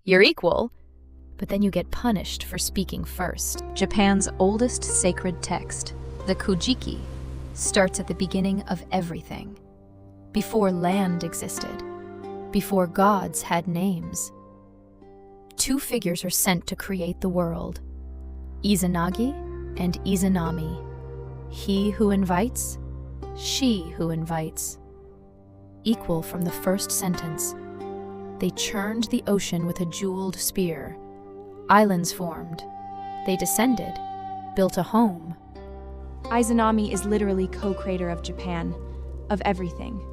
You're equal, but then you get punished for speaking first. Japan's oldest sacred text, the Kojiki, starts at the beginning of everything. Before land existed, before gods had names. Two figures are sent to create the world, Izanagi and Izanami. He who invites, she who invites. Equal from the first sentence. They churned the ocean with a jeweled spear. Islands formed. They descended, built a home. Izanami is literally co-creator of Japan, of everything.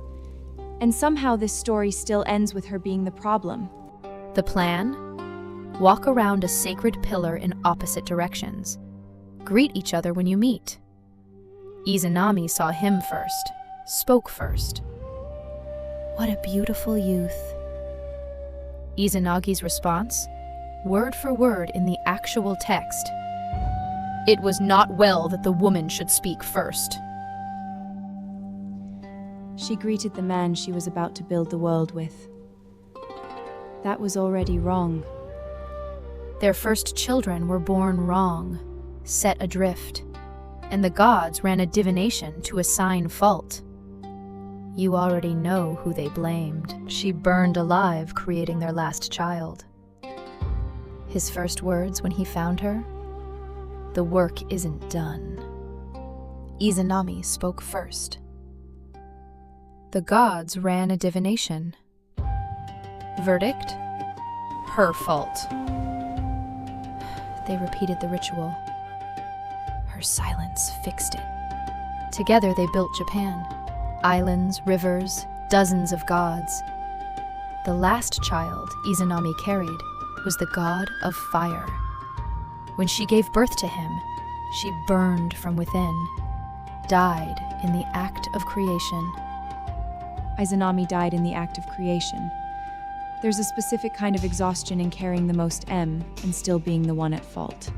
And somehow this story still ends with her being the problem. The plan? Walk around a sacred pillar in opposite directions. Greet each other when you meet. Izanami saw him first, spoke first. What a beautiful youth. Izanagi's response? Word for word in the actual text. It was not well that the woman should speak first. She greeted the man she was about to build the world with. That was already wrong. Their first children were born wrong, set adrift, and the gods ran a divination to assign fault. You already know who they blamed. She burned alive, creating their last child. His first words when he found her? The work isn't done. Izanami spoke first. The gods ran a divination. Verdict? Her fault. They repeated the ritual. Her silence fixed it. Together they built Japan. Islands, rivers, dozens of gods. The last child Izanami carried was the god of fire. When she gave birth to him, she burned from within, died in the act of creation. Izanami died in the act of creation. There's a specific kind of exhaustion in carrying the most M and still being the one at fault.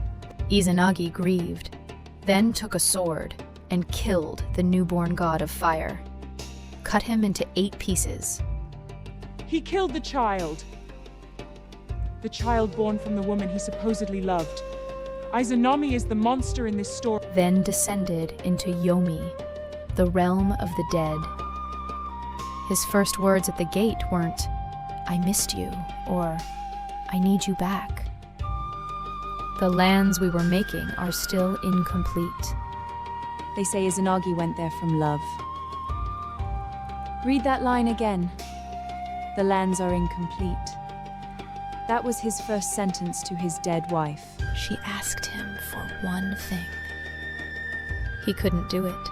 Izanagi grieved, then took a sword and killed the newborn god of fire. Cut him into 8 pieces. He killed the child. The child born from the woman he supposedly loved. Izanami is the monster in this story. Then descended into Yomi, the realm of the dead. His first words at the gate weren't, "I missed you," or "I need you back." The lands we were making are still incomplete. They say Izanagi went there from love. Read that line again. The lands are incomplete. That was his first sentence to his dead wife. She asked him for one thing. He couldn't do it.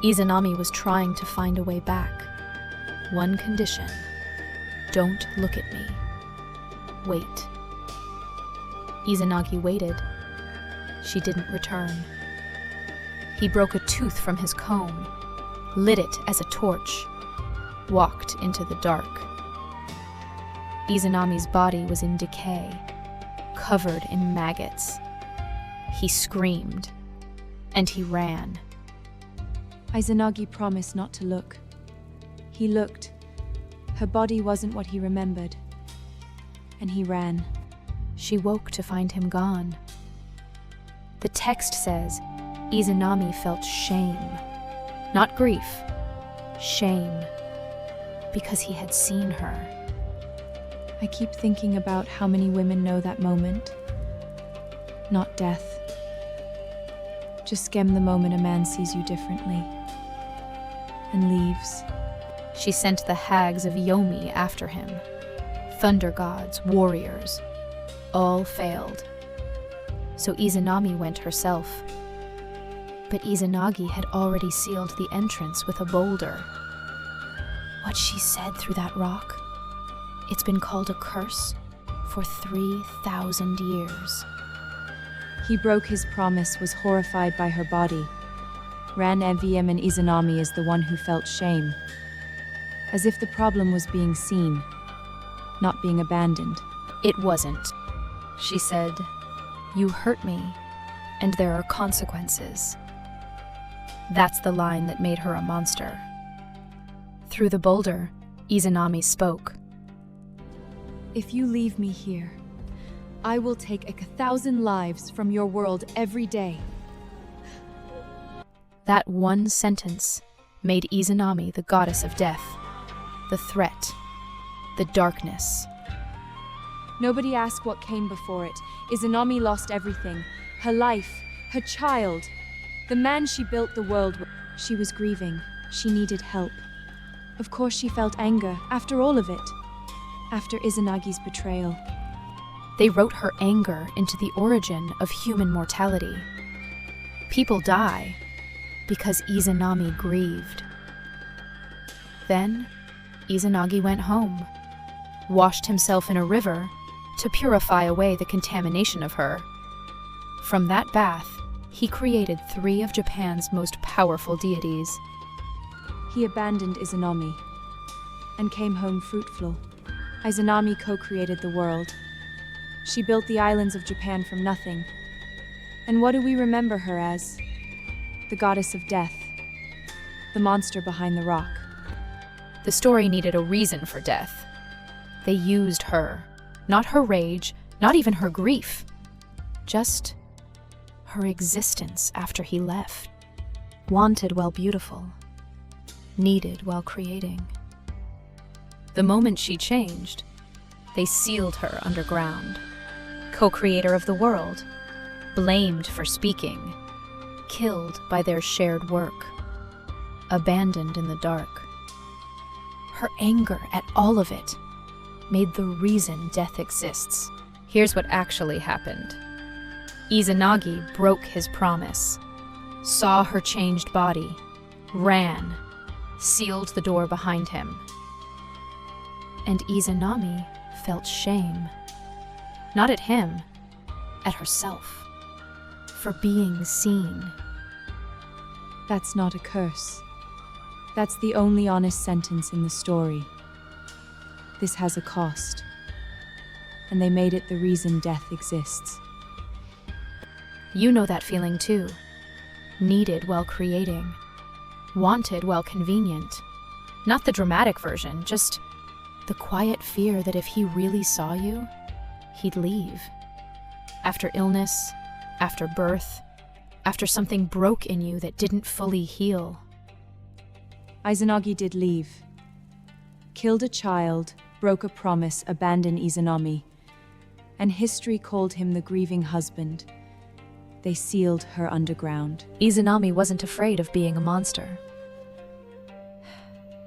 Izanami was trying to find a way back. One condition. Don't look at me. Wait. Izanagi waited. She didn't return. He broke a tooth from his comb, lit it as a torch, walked into the dark. Izanami's body was in decay, covered in maggots. He screamed, and he ran. Izanagi promised not to look. He looked. Her body wasn't what he remembered. And he ran. She woke to find him gone. The text says Izanami felt shame, not grief, shame, because he had seen her. I keep thinking about how many women know that moment. Not death. Just skim the moment a man sees you differently and leaves. She sent the hags of Yomi after him. Thunder gods, warriors, all failed. So Izanami went herself. But Izanagi had already sealed the entrance with a boulder. What she said through that rock, it's been called a curse for 3,000 years. He broke his promise, was horrified by her body. Ran EVM and Izanami is the one who felt shame. As if the problem was being seen, not being abandoned. It wasn't. She said, "You hurt me, and there are consequences." That's the line that made her a monster. Through the boulder, Izanami spoke. If you leave me here, I will take 1,000 lives from your world every day. That one sentence made Izanami the goddess of death, the threat, the darkness. Nobody asked what came before it. Izanami lost everything. Her life, her child, the man she built the world with. She was grieving. She needed help. Of course she felt anger, after all of it. After Izanagi's betrayal. They wrote her anger into the origin of human mortality. People die because Izanami grieved. Then, Izanagi went home, washed himself in a river to purify away the contamination of her. From that bath, he created 3 of Japan's most powerful deities. He abandoned Izanami and came home fruitful. Izanami co-created the world. She built the islands of Japan from nothing. And what do we remember her as? The goddess of death, the monster behind the rock. The story needed a reason for death. They used her, not her rage, not even her grief, just her existence after he left. Wanted while beautiful, needed while creating. The moment she changed, they sealed her underground. Co-creator of the world, blamed for speaking, killed by their shared work, abandoned in the dark. Her anger at all of it made the reason death exists. Here's what actually happened. Izanagi broke his promise, saw her changed body, ran, sealed the door behind him. And Izanami felt shame. Not at him, at herself, for being seen. That's not a curse. That's the only honest sentence in the story. This has a cost. And they made it the reason death exists. You know that feeling too. Needed while creating. Wanted while convenient. Not the dramatic version, just the quiet fear that if he really saw you, he'd leave. After illness, after birth, after something broke in you that didn't fully heal. Izanagi did leave. Killed a child, broke a promise, abandoned Izanami. And history called him the grieving husband. They sealed her underground. Izanami wasn't afraid of being a monster.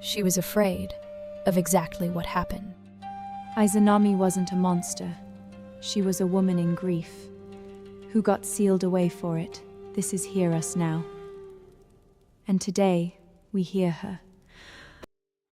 She was afraid of exactly what happened. Izanami wasn't a monster. She was a woman in grief, who got sealed away for it. This is Hear Us Now. And today, we hear her.